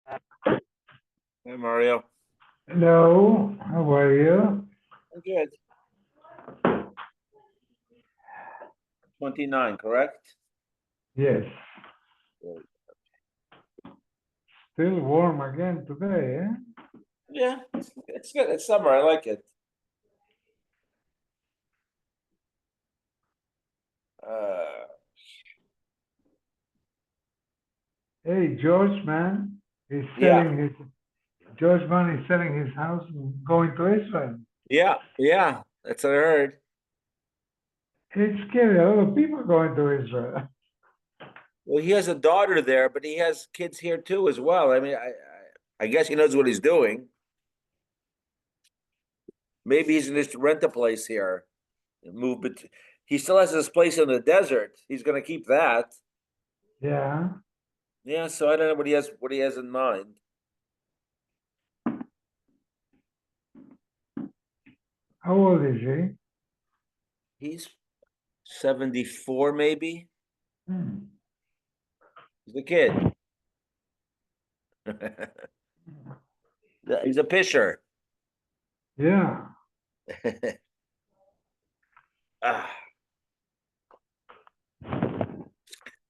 Hey, Mario. Hello, how are you? I'm good. 29, correct? Yes, Good. still warm again today, eh? Yeah, it's good. It's summer. I like it. Uh, Hey, George, man, he's yeah, selling his, George, man, is selling his house and going to Israel. yeah. That's what I heard. It's scary, a lot of people going to Israel. Well, he has a daughter there, but he has kids here too as well. I mean, I guess he knows what he's doing. Maybe he's going to rent a place here and move, but he still has his place in the desert. He's going to keep that. Yeah, Yeah, so I don't know what he has in mind. how old is he? He's 74, maybe. Hmm. He's a kid. He's a pisher. Yeah, Ah.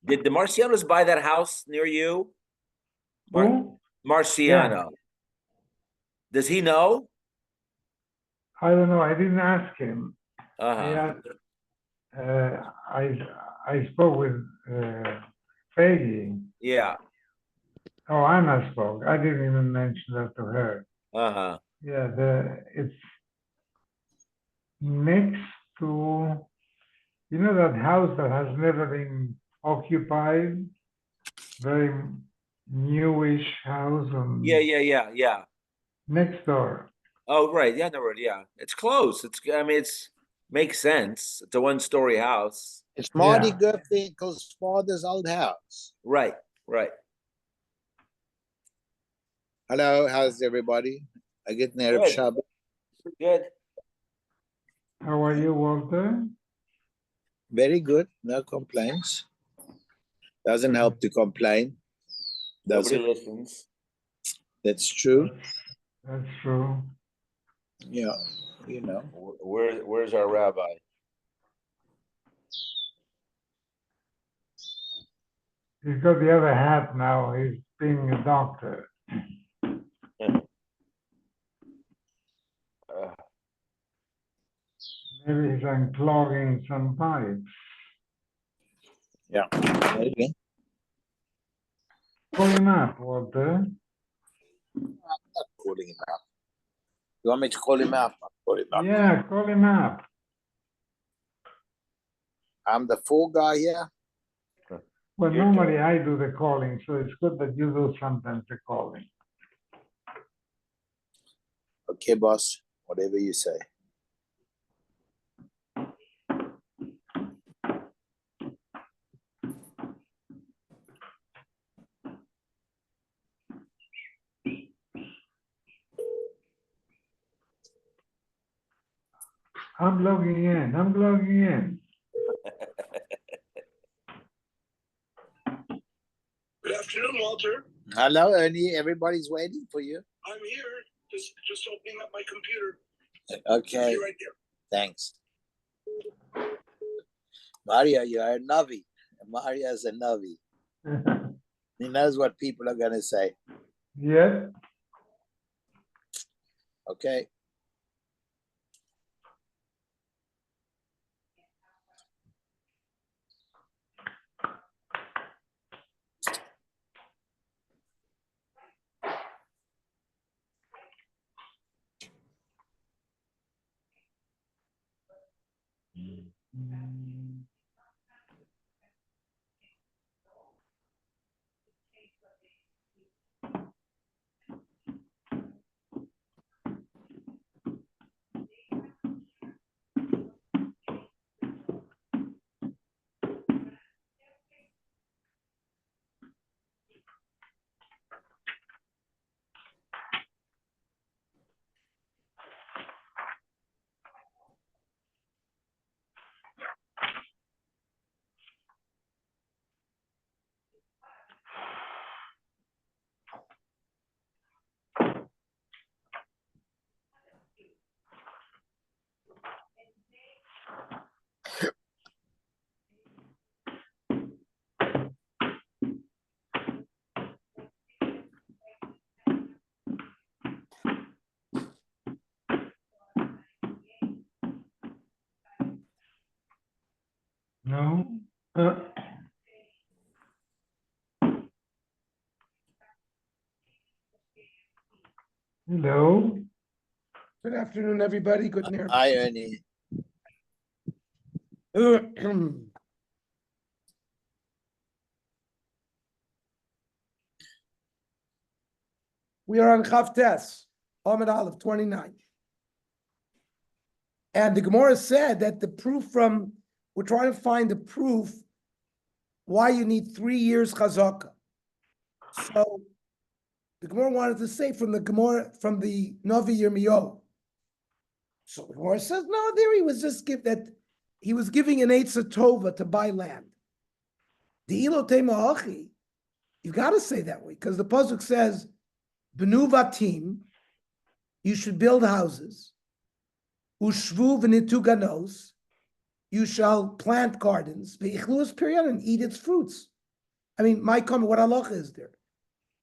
Did the Marcianos buy that house near you? who? Yeah, Marciano. Does he know? I don't know, I didn't ask him. I Uh-huh. asked, I spoke with Peggy. Yeah. Oh, Anna spoke. I didn't even mention that to her. Uh-huh. Yeah, it's next to, you know, that house that has never been occupied, very newish house Yeah, on yeah, yeah, yeah. next door. Oh, right. Yeah, no, right. Yeah. It's close. I mean, makes sense. It's a one-story house. It's Marty Yeah, Garfinkel's father's old house. Right, right. Hello, how's everybody? I get an Arab Good. Shabbat. Good. how are you, Walter? Very good, no complaints. Doesn't help to complain, does Nobody it? listens. That's true. That's true. Yeah, you know. Where's our rabbi? He's got the other hat now. He's being a doctor. Uh, Maybe he's unclogging some pipes. Yeah. Maybe. Call him up, Walter. Not calling him out. You want me to call him out? I'll call him out. Yeah, call him up. I'm the fool guy here. Well, You're normally I do the calling, so it's good that you do sometimes the calling. Okay, boss. Whatever you say. I'm logging in. I'm logging in. Good afternoon, Walter. Hello, Ernie. Everybody's waiting for you. I'm here. Just opening up my computer. Okay. Be right there. Thanks. Mario, you are a Navi. Mario's a Navi. He knows what people are going to say. Yes. Okay. No? Hello? Good afternoon, everybody. Good near. Hi, Ernie. We are on Chavtes, Amid Aleph 29. And the Gemara said that the proof from, we're trying to find the proof why you need 3 years chazakah. So the Gemara wanted to say from the Gemara, from the Navi Yirmiyahu. So the Gemara says, no, there he was just he was giving an Eitzah Tova to buy land. The Ilotei Ma'achi, you've got to say that way, because the Pasuk says, B'nu vatim, you should build houses. Ushvu v'nitu ganos, you shall plant gardens. V'ichlus period, and eat its fruits. I mean, my comment, what halacha is there?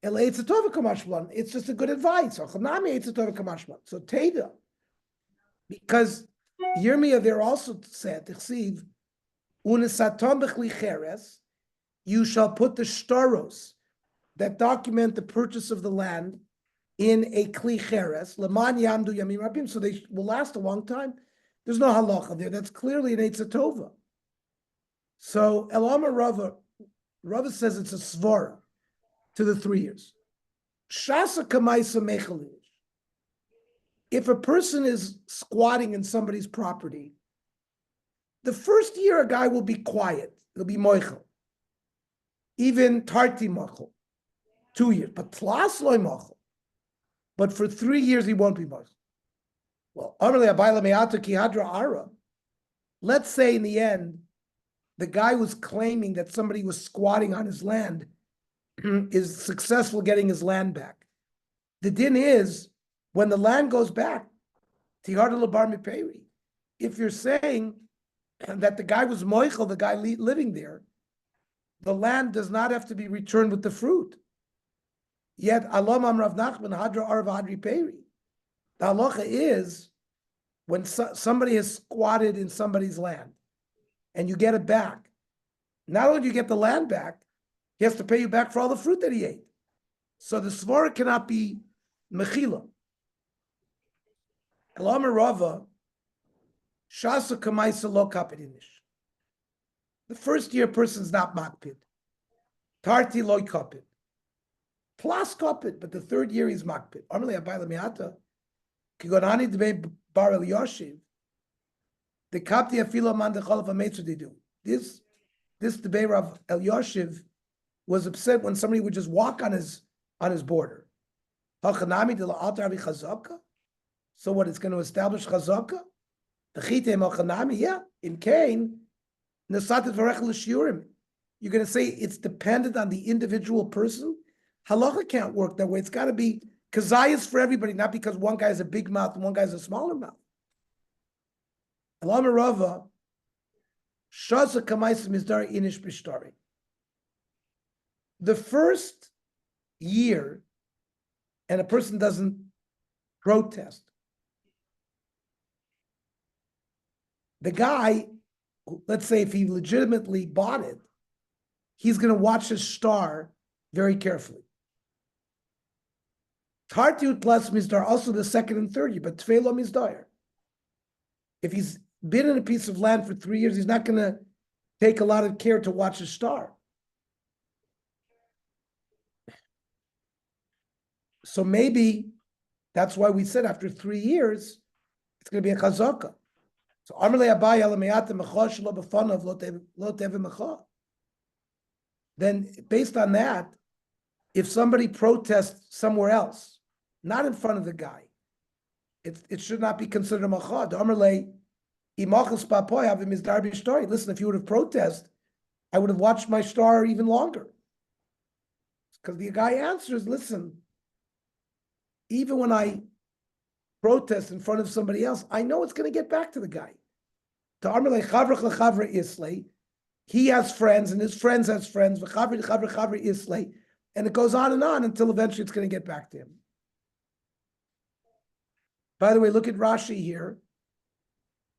El Eitzah Tova kamashmalan. It's just a good advice. So Teda, because Yirmiyah there also said, T'chsiv, unesatom b'chli cheres, you shall put the shtaros that document the purchase of the land in a kli cheres, leman yamdu yamim rabim, so they will last a long time. There's no halacha there. That's clearly an Eitzah Tova. So Elama Rava says it's a svara to the 3 years. Shasa kamaisa mechalish. If a person is squatting in somebody's property, the first year a guy will be quiet. He'll be moichel. Even tarti mochel. 2 years. But tlas loy mochel. But for 3 years he won't be mochel. Well, let's say in the end, the guy was claiming that somebody was squatting on his land is successful getting his land back. The din is, when the land goes back, if you're saying that the guy was moichel, the guy living there, the land does not have to be returned with the fruit. Yet, Alom Amrav Nachman Hadra Arv Hadri Peri. The halacha is when somebody has squatted in somebody's land and you get it back, not only do you get the land back, he has to pay you back for all the fruit that he ate. So the svara cannot be mechila. Elamar Rava, shasa kamaisa lo kapidinish. The first year person's not makpid. Tarti lo kapid. Plus kapid, but the third year he's makpid. Amrli abayla miata. Kigonani debei bar el yoshiv. The kapti afilo man dechalav ametzu they do. This debate of El Yoshiv was upset when somebody would just walk on his border. So what, it's going to establish chazaka? Yeah, in Cain, you're going to say it's dependent on the individual person? Halacha can't work that way. It's got to be kazayas for everybody, not because one guy has a big mouth and one guy has a smaller mouth. Alama Rava, Shaza Kamaisa Mizdari Inish Bishtari. The first year, and a person doesn't protest, the guy, let's say if he legitimately bought it, he's going to watch his star very carefully. Tartiut plus Mizdar, also the second and third year, but Tfelo Mizdar. If he's been in a piece of land for 3 years, he's not going to take a lot of care to watch his star. So maybe that's why we said after 3 years, it's going to be a chazaka. So then based on that, if somebody protests somewhere else, not in front of the guy, it should not be considered a machad. Listen, if you would have protested, I would have watched my star even longer. Because the guy answers, listen, even when I protest in front of somebody else, I know it's going to get back to the guy. He has friends, and his friends has friends, and it goes on until eventually it's going to get back to him. By the way, look at Rashi here.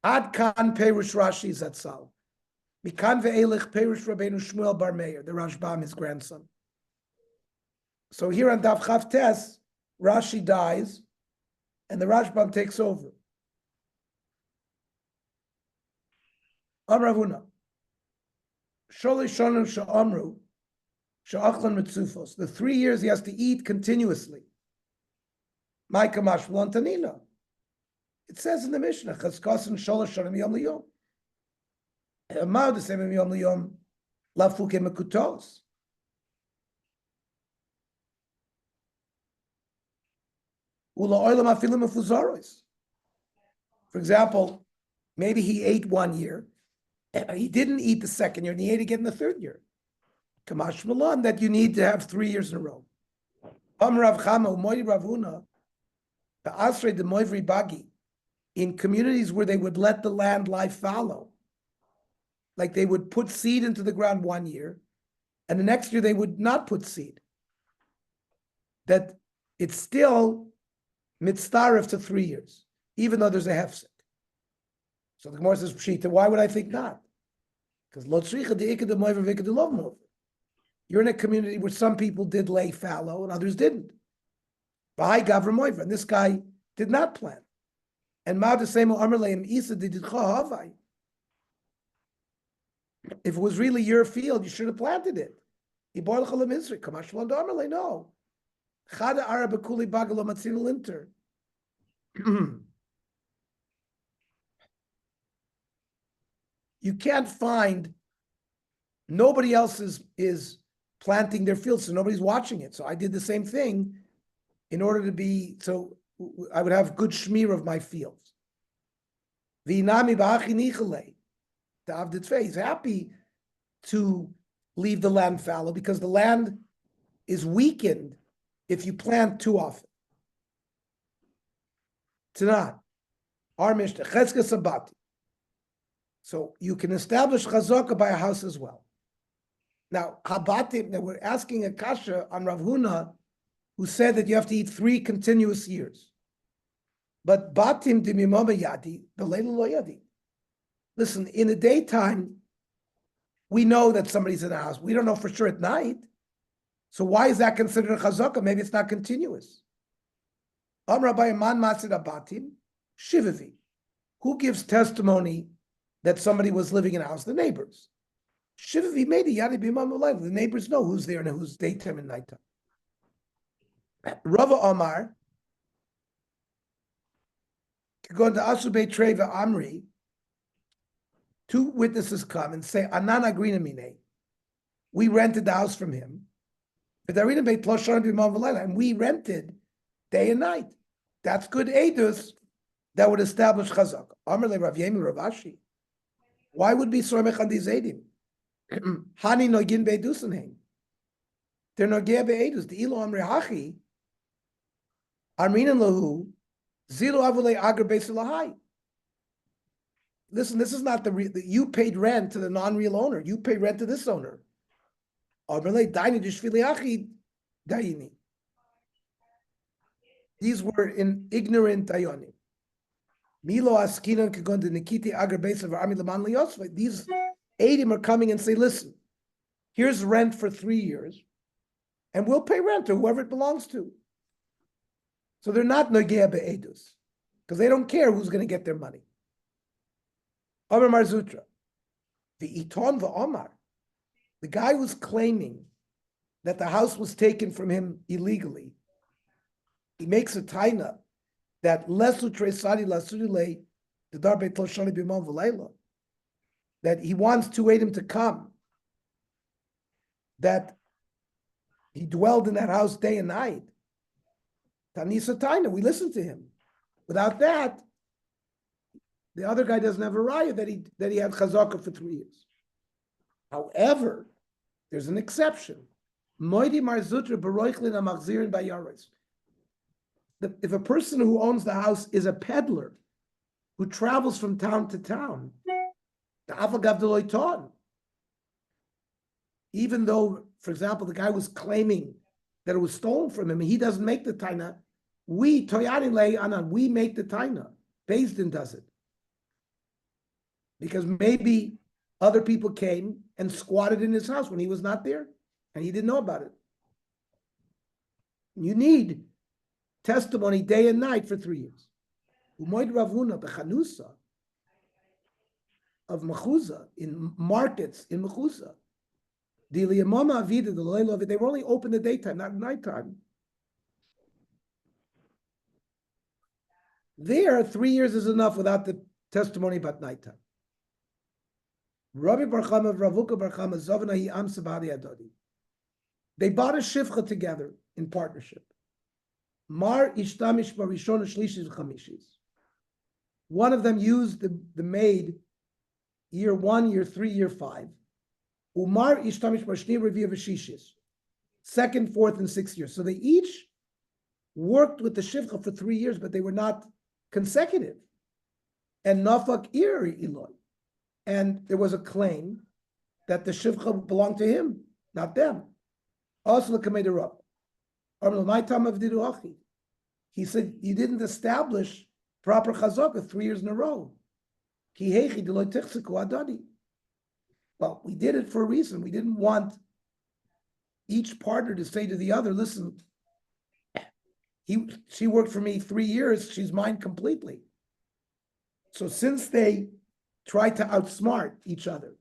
Ad kan perush Rashi zatzal. Mikan ve'elech Perush Rabbeinu Shmuel Bar Meir, the Rashbam, his grandson. So here on Daf Chav Tes, Rashi dies, and the Rashbam takes over. Amar Ravuna, Sholish Shonu Sha'amru, Sha'achlan Mitzufos. The 3 years he has to eat continuously. My Kamash Blantanina. It says in the Mishnah, Chazkasan Sholish Shonim Yom Liyom. Amar the same Yom Liyom, Lafuke Mekutos. For example, maybe he ate 1 year, he didn't eat the second year, and he ate again the 3rd year. Kamash Malan, that you need to have 3 years in a row. In communities where they would let the land lie fallow, like they would put seed into the ground 1 year, and the next year they would not put seed, that it's still mitzdarif to 3 years, even though there's a hefsek. So the Gemara says, Pshita, why would I think not? Because lo tzricha de'ikad de'moiver v'ikad de'lov moiver. You're in a community where some people did lay fallow and others didn't. B'hai gavra moiver, and this guy did not plant. And ma desemo amar leim isa dididcha havai. If it was really your field, you should have planted it. Ibar l'chalam Israel, kamash v'lan amar le, no. Chada ara b'kuli bagalo matzina linter. You can't find, nobody else is planting their field, so nobody's watching it. So I did the same thing in order to be, so I would have good shmir of my fields. V'inami b'achi nichale. The Avdit is happy to leave the land fallow because the land is weakened if you plant too often. Tanat, our Mishnah, Chezka Sabati. So you can establish chazaka by a house as well. Now, Habatim, now we're asking a kasha on Rav Huna, who said that you have to eat 3 continuous years. But batim dimimama yadi, belayla lo yadi. Listen, in the daytime, we know that somebody's in the house. We don't know for sure at night. So why is that considered a chazaka? Maybe it's not continuous. Rabbi man masid abatim shivavi. Who gives testimony that somebody was living in a house? The neighbors. Shivavi made a yadi b'imam alive. The neighbors know who's there and who's daytime and nighttime. Rava Omar, go to Asubei Treva Amri. 2 witnesses come and say, Anan agrina mine. We rented the house from him. And we rented day and night. That's good edus that would establish chazak. Amar le Rav Yomi Rav Ashi. Why would be sormech on these edim? Hani nogin be'edusenheim. They're nogeh be'edus. The ilo amri hachi. Arminan lahu. Zilo avulei agar beisulahai. Listen, this is not you paid rent to the non-real owner. You paid rent to this owner. These were in ignorant ayonim. Milo askinan kagon de nikiti agar beisav armi leman liyosva. These edim are coming and say, listen, here's rent for 3 years, and we'll pay rent to whoever it belongs to. So they're not nogea be'edus, because they don't care who's going to get their money. Amar Marzutra, the Iton v'Omar, the guy was claiming that the house was taken from him illegally. He makes a taina that lesu tresadi lasudile the darbe toshani b'mon v'leila, that he wants to wait him to come, that he dwelled in that house day and night. Tanisa taina, we listen to him. Without that, the other guy doesn't have a raya that he had chazaka for 3 years. However, there's an exception. Moidi marzutra baroichlin amachzirin bayaris. If a person who owns the house is a peddler who travels from town to town, the afagav deloiton, even though, for example, the guy was claiming that it was stolen from him, and he doesn't make the taina, we toyarin lei anan, we make the taina. Beis Din does it. Because maybe Other people came and squatted in his house when he was not there, and he didn't know about it. You need testimony day and night for 3 years. Umoid Ravuna bechanusa of Mechuza, in markets in Mechuza. They were only open the daytime, not nighttime. There, 3 years is enough without the testimony about nighttime. Rabbi Bar Chama of Ravuka Bar Chama Zavna hi am sabadi adodi. They bought a shivcha together in partnership. Mar ishtamish barishon shlishis chamishis. One of them used the maid year 1, year 3, year 5. Umar ishtamish bashni reviya v'shishis. 2nd, 4th, and 6th years. So they each worked with the shivcha for 3 years, but they were not consecutive. And nafak ir Eloi. And there was a claim that the shivcha belonged to him, not them. Also, the Kamei Rab. My time of Diduachi. He said, you didn't establish proper chazakah 3 years in a row. Well, we did it for a reason. We didn't want each partner to say to the other, listen, she worked for me 3 years, she's mine completely. So since they tried to outsmart each other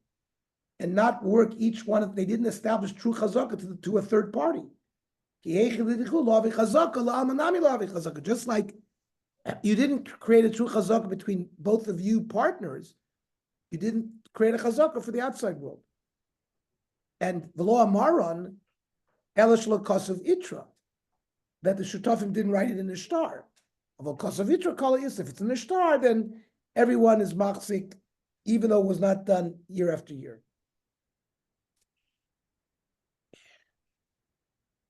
and not work each one, they didn't establish true chazakah to a third party. Just like you didn't create a true chazakah between both of you partners, you didn't create a chazakah for the outside world. And v'lo amaron elish lo kasav itra, that the shutafim didn't write it in the star. Of kasav itra kala is, if it's in the star, then everyone is machzik, even though it was not done year after year.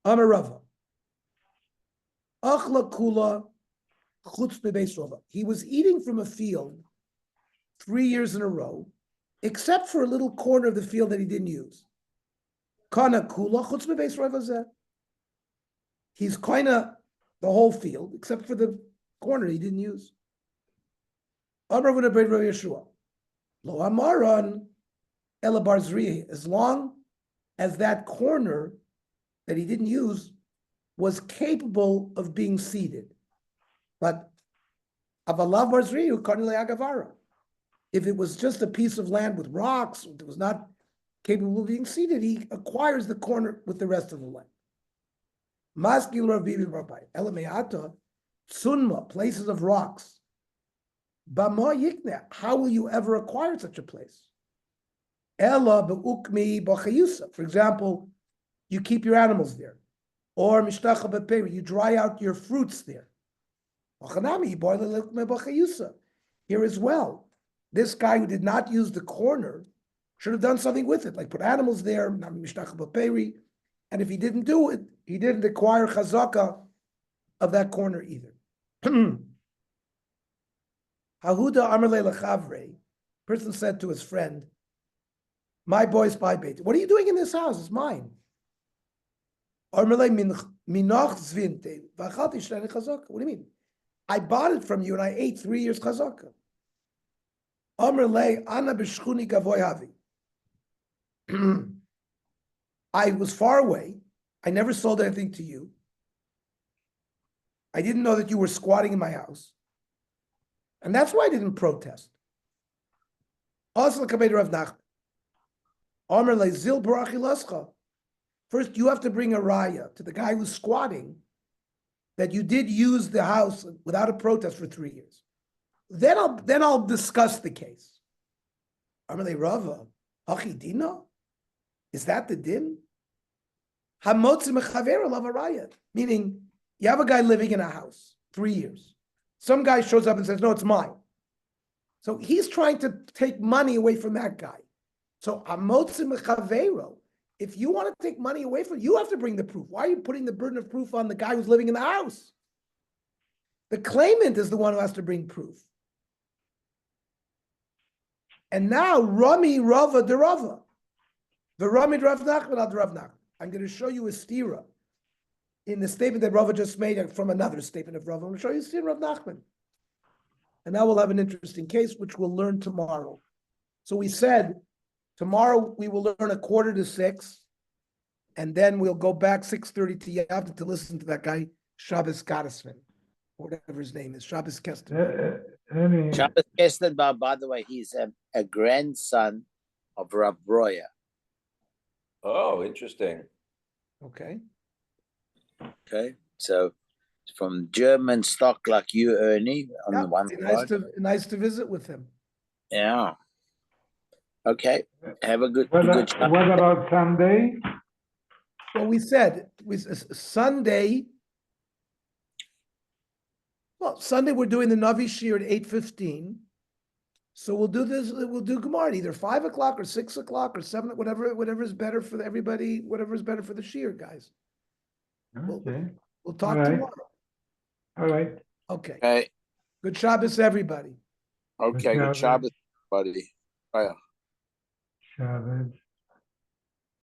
Amarava. Achla kula chutz bebeis rova. He was eating from a field 3 years in a row, except for a little corner of the field that he didn't use. Kana kula chutz bebeis rova zeh. He's kind of the whole field, except for the corner he didn't use. Amar v'nabed Rav Yeshua. Lo amaran ela bar zriya. As long as that corner that he didn't use was capable of being seeded. But avalav bar zriya karni le'agavara. If it was just a piece of land with rocks, it was not capable of being seeded, he acquires the corner with the rest of the land. Maskil Rav Bibi Rabbi, Elameata, Sunma, places of rocks. Bama Yikne, how will you ever acquire such a place? Ela be'ukmi b'chayusa. For example, you keep your animals there. Or mishtacha b'peri, you dry out your fruits there. Here as well, this guy who did not use the corner should have done something with it, like put animals there, mishtacha b'peri. And if he didn't do it, he didn't acquire chazaka of that corner either. Hahuda Amarle Lechavre, person said to his friend, my boy's by bait. What are you doing in this house? It's mine. Amarle Minoch Zvinte, Vachalti Shnei Chazaka. What do you mean? I bought it from you and I ate 3 years chazaka. Amarle Ana B'Shchuni Gavoy Havi. I was far away. I never sold anything to you. I didn't know that you were squatting in my house. And that's why I didn't protest. Also, Rav Nachman. Amar le zil barachi lascha. First, you have to bring a raya to the guy who's squatting that you did use the house without a protest for 3 years. Then I'll discuss the case. Amar le Rava, achi dina? Is that the din? Hamotzi mechaver alav haraya. Meaning, you have a guy living in a house 3 years. Some guy shows up and says, no, it's mine. So he's trying to take money away from that guy. So hamotzi mechaver, if you want to take money away from, you have to bring the proof. Why are you putting the burden of proof on the guy who's living in the house? The claimant is the one who has to bring proof. And now, Rami Rava de Rava. The Rami Rav Nachman ad Rav Nachman. I'm going to show you a stira in the statement that Rava just made from another statement of Rava. I'm going to show you a stira of Nachman. And now we'll have an interesting case, which we'll learn tomorrow. So we said Tomorrow, we will learn 5:45. And then we'll go back 6:30 to Yavne to listen to that guy, Shabbos Gottesman, whatever his name is, Shabbos Kester. Shabbos Kestenbaum, by the way, he's a grandson of Rav Breuer. Oh, interesting. Okay, Okay, so from German stock like you, Ernie, on yeah, the one nice side. nice to visit with him. Yeah. Okay. Have a good What Shabbos. about Sunday? Well, we said, Sunday. Well, Sunday, we're doing the Navi Shir at 8:15. So we'll do this, we'll do Gemara at either 5 o'clock or 6 o'clock or 7, whatever is better for everybody, whatever is better for the Shir, guys. Okay, We'll talk All right. tomorrow. all right. Okay, Okay. good Shabbos, everybody. Okay. Good Shabbos. Shabbos, buddy. Bye. Shabbos.